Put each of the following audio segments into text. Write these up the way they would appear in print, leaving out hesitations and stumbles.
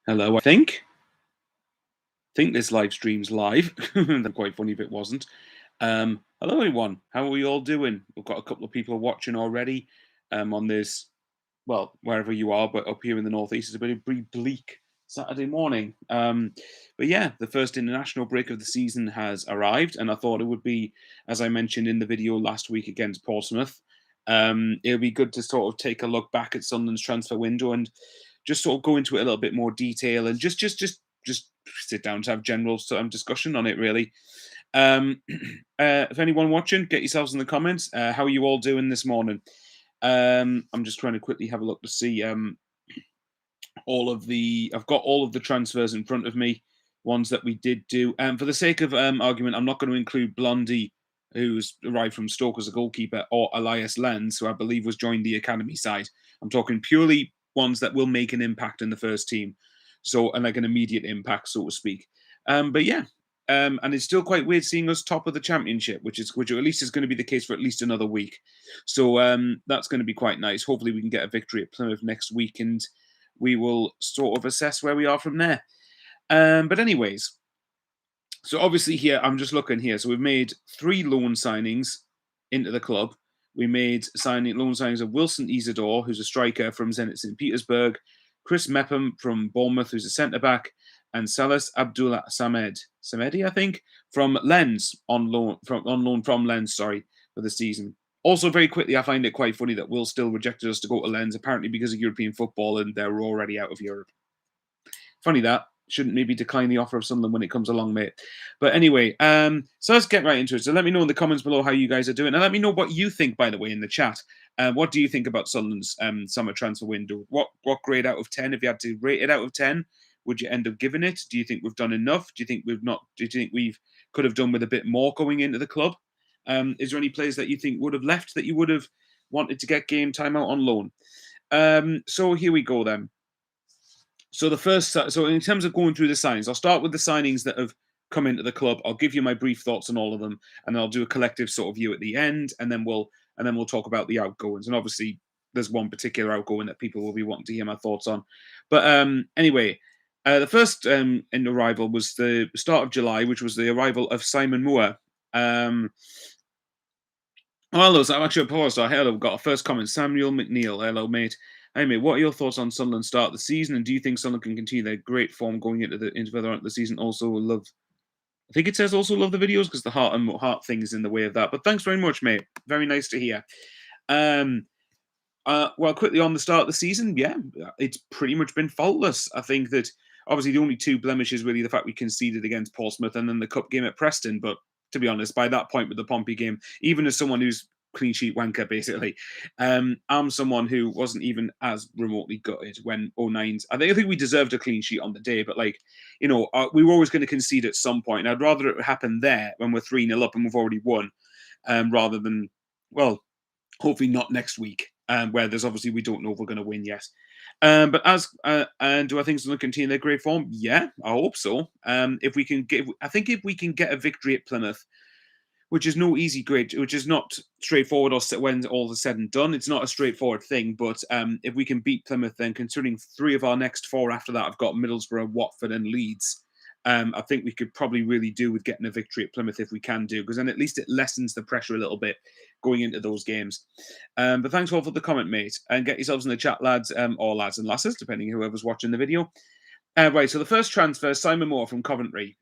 Hello, I think this live stream's live. That'd be quite funny if it wasn't. Hello, everyone. How are we all doing? We've got a couple of people watching already on this, well, wherever you are, but up here in the northeast, it's a bit of bleak Saturday morning. But yeah, the first international break of the season has arrived, and I thought it would be, as I mentioned in the video last week against Portsmouth, it'll be good to sort of take a look back at Sunderland's transfer window and just sort of go into it a little bit more detail and just sit down to have general discussion on it. Really, if anyone watching, get yourselves in the comments. How are you all doing this morning? I'm just trying to quickly have a look to see I've got all of the transfers in front of me, ones that we did do. For the sake of argument, I'm not going to include Blondie, who's arrived from Stoke as a goalkeeper, or Elias Lenz, who I believe was joined the academy side. I'm talking purely ones that will make an impact in the first team, so and like an immediate impact, so to speak. But yeah. And it's still quite weird seeing us top of the championship, which at least is going to be the case for at least another week. So that's going to be quite nice. Hopefully, we can get a victory at Plymouth next week, and we will sort of assess where we are from there. But anyways, so obviously here, I'm just looking here. So we've made 3 loan signings into the club. We made loan signings of Wilson Isidore, who's a striker from Zenit St. Petersburg, Chris Mepham from Bournemouth, who's a centre-back, and Salas Abdullah Samedi, I think, from Lens on loan from Lens, for the season. Also, very quickly, I find it quite funny that Will still rejected us to go to Lens, apparently because of European football, and they're already out of Europe. Funny that. Shouldn't maybe decline the offer of Sunderland when it comes along, mate. But anyway, so let's get right into it. So let me know in the comments below how you guys are doing. And let me know what you think, by the way, in the chat. What do you think about Sunderland's summer transfer window? What grade out of 10, if you had to rate it out of 10, would you end up giving it? Do you think we've done enough? Do you think we've not? Do you think we've could have done with a bit more going into the club? Is there any players that you think would have left that you would have wanted to get game time out on loan? So here we go then. So in terms of going through the signings, I'll start with the signings that have come into the club. I'll give you my brief thoughts on all of them, and I'll do a collective sort of view at the end, and then we'll talk about the outgoings. And obviously, there's one particular outgoing that people will be wanting to hear my thoughts on. But anyway, the first in arrival was the start of July, which was the arrival of Simon Moore. Hello, I'm actually paused. Hello, we've got a first comment. Samuel McNeil. Hello, mate. Hey, mate, what are your thoughts on Sunderland's start of the season? And do you think Sunderland can continue their great form going into further on the season? Also, I think it says also love the videos because the heart thing is in the way of that. But thanks very much, mate. Very nice to hear. Well, quickly on the start of the season, yeah, it's pretty much been faultless. I think that obviously the only 2 blemishes really the fact we conceded against Portsmouth and then the cup game at Preston. But to be honest, by that point with the Pompey game, even as someone who's clean sheet wanker, basically, I'm someone who wasn't even as remotely gutted when 09's. I think we deserved a clean sheet on the day, but we were always going to concede at some point. And I'd rather it happen there when we're 3-0 up and we've already won, rather than, well, hopefully not next week, where there's obviously we don't know if we're going to win yet. But and do I think Sunderland continue their great form? Yeah, I hope so. If we can get a victory at Plymouth, which is no easy grade, which is not straightforward or when all is said and done. It's not a straightforward thing, but if we can beat Plymouth, then considering 3 of our next 4 after that have got Middlesbrough, Watford and Leeds, I think we could probably really do with getting a victory at Plymouth if we can do, because then at least it lessens the pressure a little bit going into those games. But thanks all for the comment, mate. And get yourselves in the chat, lads, or lads and lasses, depending on whoever's watching the video. Right, so the first transfer, Simon Moore from Coventry.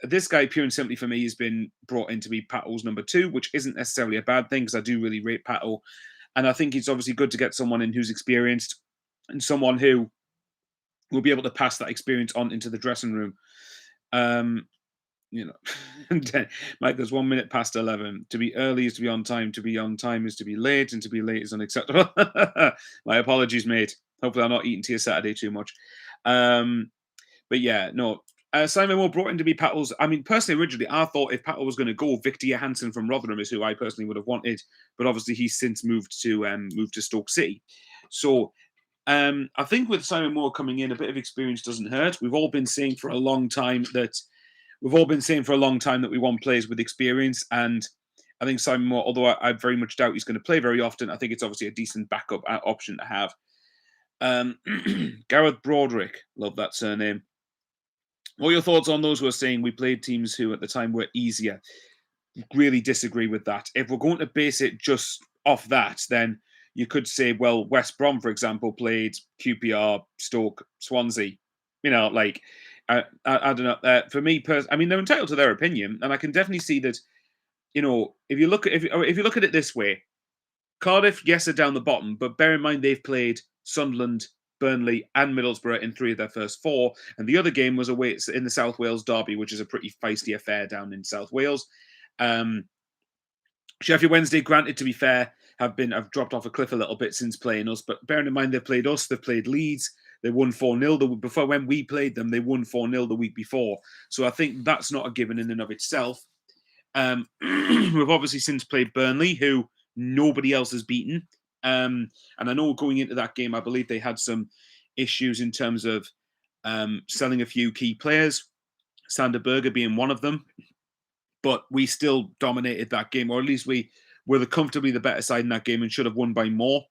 This guy, pure and simply for me, has been brought in to be Pato's number 2, which isn't necessarily a bad thing because I do really rate Pato. And I think it's obviously good to get someone in who's experienced and someone who will be able to pass that experience on into the dressing room. Mike, there's 1 minute past 11. To be early is to be on time. To be on time is to be late, and to be late is unacceptable. My apologies, mate. Hopefully, I'm not eating to your Saturday too much. But yeah, no. Simon Moore brought in to be Pato's. I mean, personally, originally, I thought if Pato was going to go, Victor Johansson from Rotherham is who I personally would have wanted. But obviously, he's since moved to Stoke City. So I think with Simon Moore coming in, a bit of experience doesn't hurt. We've all been saying for a long time that we want players with experience, and I think Simon Moore, although I very much doubt he's going to play very often, I think it's obviously a decent backup option to have. Gareth Broderick, love that surname. What are your thoughts on those who are saying we played teams who at the time were easier? Really disagree with that. If we're going to base it just off that, then you could say, well, West Brom, for example, played QPR, Stoke, Swansea. You know, like I don't know. For me, I mean, they're entitled to their opinion, and I can definitely see that. You know, if you look at if you look at it this way, Cardiff, yes, are down the bottom, but bear in mind they've played Sunderland, Burnley, and Middlesbrough in 3 of their first 4, and the other game was away in the South Wales derby, which is a pretty feisty affair down in South Wales. Sheffield Wednesday, granted, to be fair, have dropped off a cliff a little bit since playing us, but bearing in mind they've played us, they've played Leeds, they won 4-0 before. When we played them, they won 4-0 the week before. So I think that's not a given in and of itself. We've obviously since played Burnley, who nobody else has beaten. And I know going into that game, I believe they had some issues in terms of selling a few key players, Sander Berger being one of them. But we still dominated that game, or at least we were comfortably the better side in that game and should have won by more.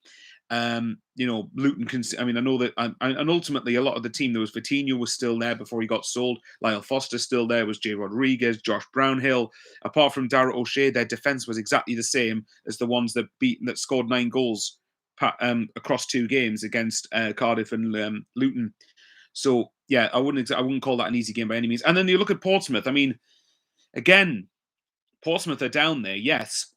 You know, Luton can. I mean, I know that, and ultimately, a lot of the team. There was Vitinho was still there before he got sold. Lyle Foster still there. Was Jay Rodriguez, Josh Brownhill. Apart from Darragh O'Shea, their defense was exactly the same as the ones that scored 9 goals across 2 games against Cardiff and Luton. So yeah, I wouldn't call that an easy game by any means. And then you look at Portsmouth. I mean, again, Portsmouth are down there, yes,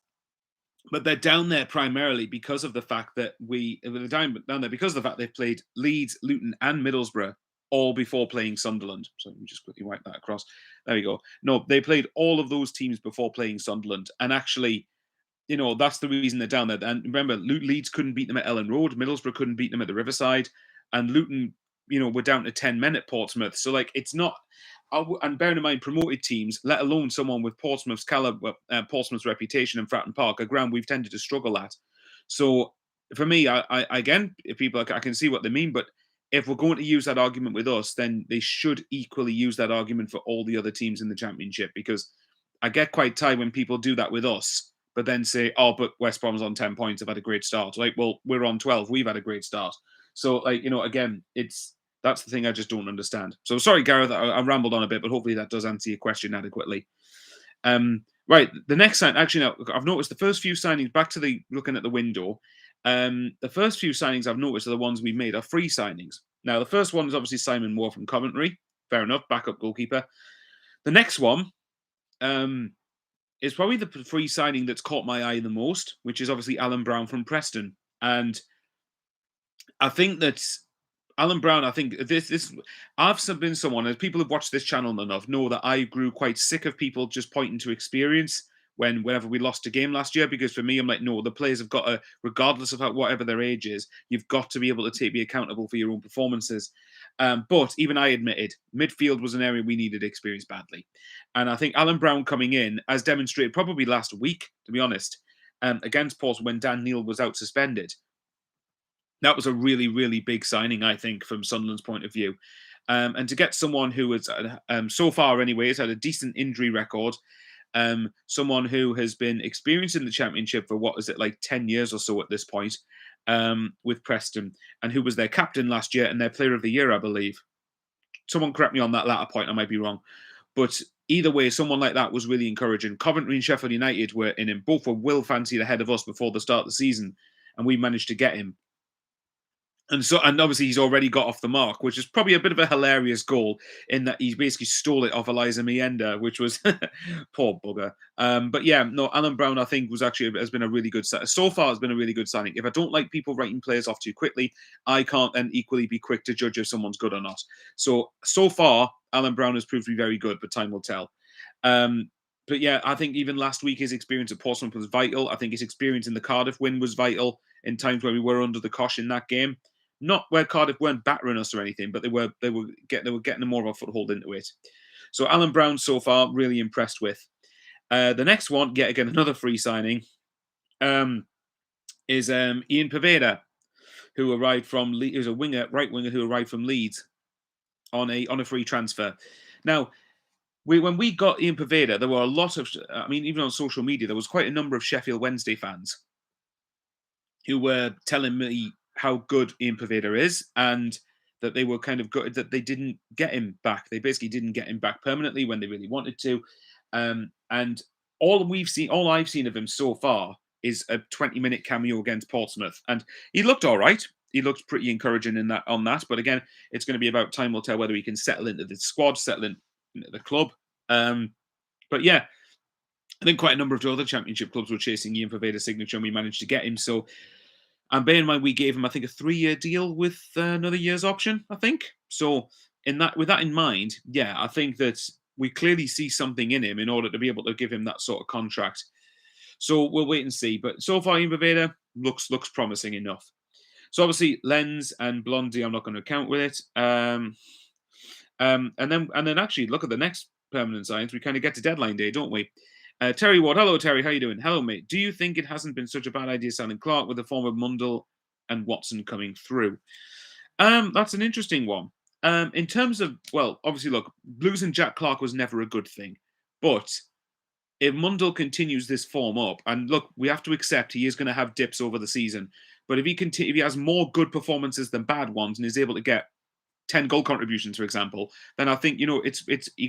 but they're down there primarily because of the fact that they're down there because of the fact they've played Leeds, Luton, and Middlesbrough all before playing Sunderland. So let me just quickly wipe that across. There we go. No, they played all of those teams before playing Sunderland, and actually, you know, that's the reason they're down there. And remember, Leeds couldn't beat them at Ellen Road, Middlesbrough couldn't beat them at the Riverside, and Luton, you know, we're down to 10 men at Portsmouth. So like, it's not. And bearing in mind, promoted teams, let alone someone with Portsmouth's caliber, Portsmouth's reputation in Fratton Park, a ground we've tended to struggle at. So for me, I again, if people, I can see what they mean, but if we're going to use that argument with us, then they should equally use that argument for all the other teams in the Championship, because I get quite tired when people do that with us, but then say, "Oh, but West Brom's on 10 points, have had a great start." Like, well, we're on 12, we've had a great start. So, like, you know, again, that's the thing I just don't understand. So sorry, Gareth, I rambled on a bit, but hopefully that does answer your question adequately. Right, the next sign. Actually, now I've noticed the first few signings. Back to the looking at the window. The first few signings I've noticed are the ones we made are free signings. Now, the first one is obviously Simon Moore from Coventry. Fair enough, backup goalkeeper. The next one is probably the free signing that's caught my eye the most, which is obviously Alan Brown from Preston. And I think that Alan Brown, I think this I've been someone, as people who've watched this channel enough know that I grew quite sick of people just pointing to experience whenever we lost a game last year, because for me, I'm like, no, the players have got to, regardless of whatever their age is, you've got to be able to be accountable for your own performances. But even I admitted midfield was an area we needed experience badly. And I think Alan Brown coming in, as demonstrated probably last week, to be honest, against Portsmouth when Dan Neil was out suspended, that was a really, really big signing, I think, from Sunderland's point of view. And to get someone who has, so far anyways, had a decent injury record, someone who has been experienced in the Championship for, what is it, like 10 years or so at this point, with Preston, and who was their captain last year and their player of the year, I believe. Someone correct me on that latter point, I might be wrong. But either way, someone like that was really encouraging. Coventry and Sheffield United were in him. Both were well fancied ahead of us before the start of the season, and we managed to get him. And obviously he's already got off the mark, which is probably a bit of a hilarious goal in that he basically stole it off Eliza Mienda, which was poor bugger. But yeah, no, Alan Brown I think has been a really good signing. So far has been a really good signing. If I don't like people writing players off too quickly, I can't then equally be quick to judge if someone's good or not. So far, Alan Brown has proved to be very good, but time will tell. But yeah, I think even last week his experience at Portsmouth was vital. I think his experience in the Cardiff win was vital in times where we were under the cosh in that game. Not where Cardiff weren't battering us or anything, but they were getting more of a foothold into it. So Alan Brown so far really impressed with. The next one, yet again another free signing, is Ian Poveda, who arrived from who's a right winger who arrived from Leeds on a free transfer. Now, when we got Ian Poveda, there were a lot of, I mean, even on social media, there was quite a number of Sheffield Wednesday fans who were telling me how good Ian Poveda is, and that they were kind of gutted that they didn't get him back. They basically didn't get him back permanently when they really wanted to. And all I've seen of him so far is a 20-minute cameo against Portsmouth, and he looked all right. He looked pretty encouraging on that. But again, it's going to be about time will tell whether he can settle into the squad, settle into the club. But yeah, I think quite a number of other Championship clubs were chasing Ian Poveda's signature, and we managed to get him. So, and bear in mind, we gave him, I think, a 3-year deal with another year's option, I think. So, with that in mind, yeah, I think that we clearly see something in him in order to be able to give him that sort of contract. So we'll wait and see. But so far, Ian Poveda looks promising enough. So obviously, Lens and Blondie, I'm not going to count with it. And then actually look at the next permanent signs. We kind of get to deadline day, don't we? Terry Ward, hello Terry, how you doing? Hello mate. Do you think it hasn't been such a bad idea selling Clark with the form of Mundell and Watson coming through? That's an interesting one. In terms of, well, obviously look, losing Jack Clark was never a good thing, but if Mundell continues this form up, and look, we have to accept he is going to have dips over the season, but if he has more good performances than bad ones and is able to get 10 goal contributions, for example, then I think,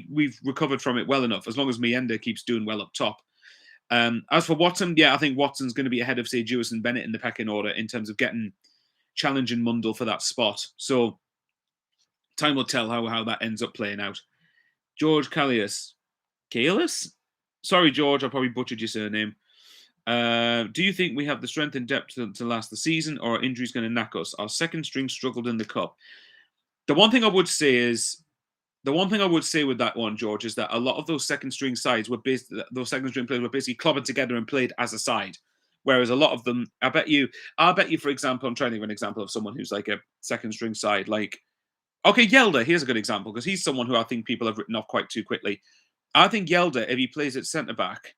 we've recovered from it well enough, as long as Mienda keeps doing well up top. As for Watson, yeah, I think Watson's going to be ahead of, say, Jewis and Bennett in the pecking order in terms of challenging Mundell for that spot. So time will tell how that ends up playing out. George Callius. Sorry, George, I probably butchered your surname. Do you think we have the strength and depth to last the season, or are injuries going to knack us? Our second string struggled in the cup. The one thing I would say with that one, George, is that a lot of those second string sides those second string players were basically clubbed together and played as a side. Whereas a lot of them, I'll bet you, for example, I'm trying to give an example of someone who's like a second string side, like, okay, Yelder, here's a good example, because he's someone who I think people have written off quite too quickly. I think Yelder, if he plays at centre back,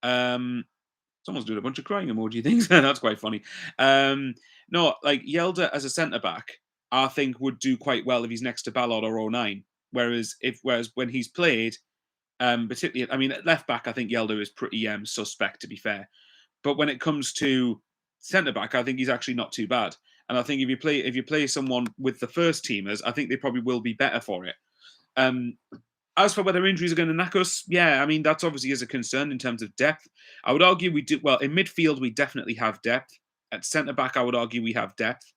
someone's doing a bunch of crying emoji things. That's quite funny. No, like Yelder as a centre back, I think would do quite well if he's next to Ballard or O'Nien. Whereas when he's played, particularly, I mean, at left back, I think Yelder is pretty suspect, to be fair. But when it comes to centre back, I think he's actually not too bad. And I think if you play someone with the first teamers, I think they probably will be better for it. As for whether injuries are going to knack us, yeah, I mean, that's obviously is a concern in terms of depth. I would argue we do well in midfield. We definitely have depth. At centre back, I would argue we have depth.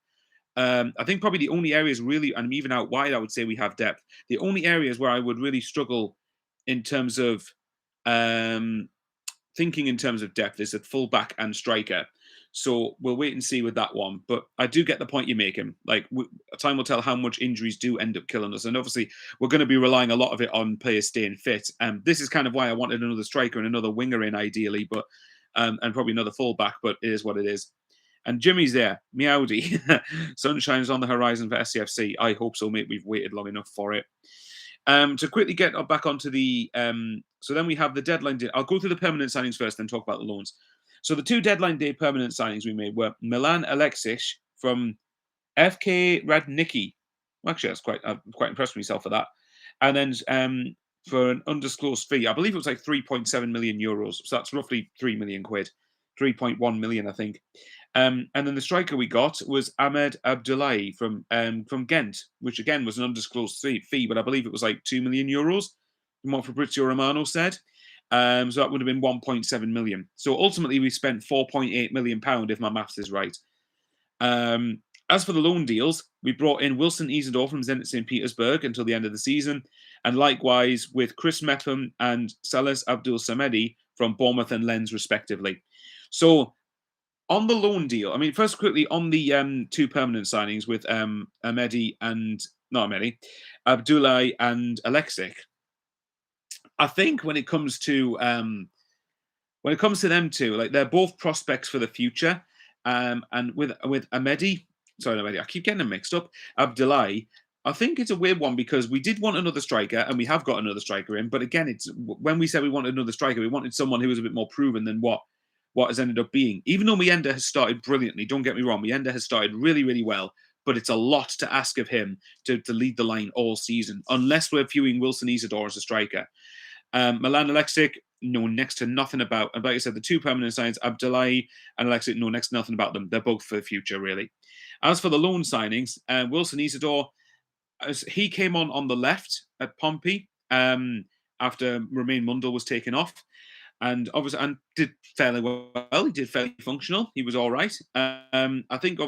I think probably the only areas really, and even out wide, I would say we have depth. The only areas where I would really struggle in terms of thinking in terms of depth is at full back and striker. So we'll wait and see with that one. But I do get the point you're making. Like, time will tell how much injuries do end up killing us. And obviously, we're going to be relying a lot of it on players staying fit. This is kind of why I wanted another striker and another winger in, ideally, but and probably another fullback. But it is what it is. And Jimmy's there. Meowdy. Sunshine's on the horizon for SCFC. I hope so, mate. We've waited long enough for it. To quickly get back onto the... so then we have the deadline day. I'll go through the permanent signings first, then talk about the loans. So the two deadline day permanent signings we made were Milan Alexic from FK Radnicki. Well, actually, I'm quite impressed with myself for that. And then for an undisclosed fee, I believe it was like 3.7 million euros. So that's roughly 3 million quid. 3.1 million, I think. And then the striker we got was Ahmed Abdullahi from Ghent, which again was an undisclosed fee, but I believe it was like 2 million euros, from what Fabrizio Romano said. So that would have been 1.7 million. So ultimately, we spent 4.8 million pound, if my maths is right. As for the loan deals, we brought in Wilson Isidore from Zenit St. Petersburg until the end of the season, and likewise with Chris Mepham and Salas Abdul Samedi from Bournemouth and Lens, respectively. So on the loan deal, I mean, first quickly on the two permanent signings with Abdullahi and Alexic. I think when it comes to them two, like they're both prospects for the future. And with I keep getting them mixed up. Abdullahi, I think it's a weird one because we did want another striker, and we have got another striker in. But again, it's when we said we wanted another striker, we wanted someone who was a bit more proven than what has ended up being. Even though Mienda has started brilliantly, don't get me wrong, Mienda has started really, really well. But it's a lot to ask of him to lead the line all season, unless we're viewing Wilson Isidore as a striker. Milan Alexic, know next to nothing about. And like I said, the two permanent signs, Abdullahi and Alexic, know next to nothing about them. They're both for the future, really. As for the loan signings, Wilson Isidore, as he came on the left at Pompey after Romain Mundle was taken off, and obviously and did fairly well. He did fairly functional. He was all right. I think obviously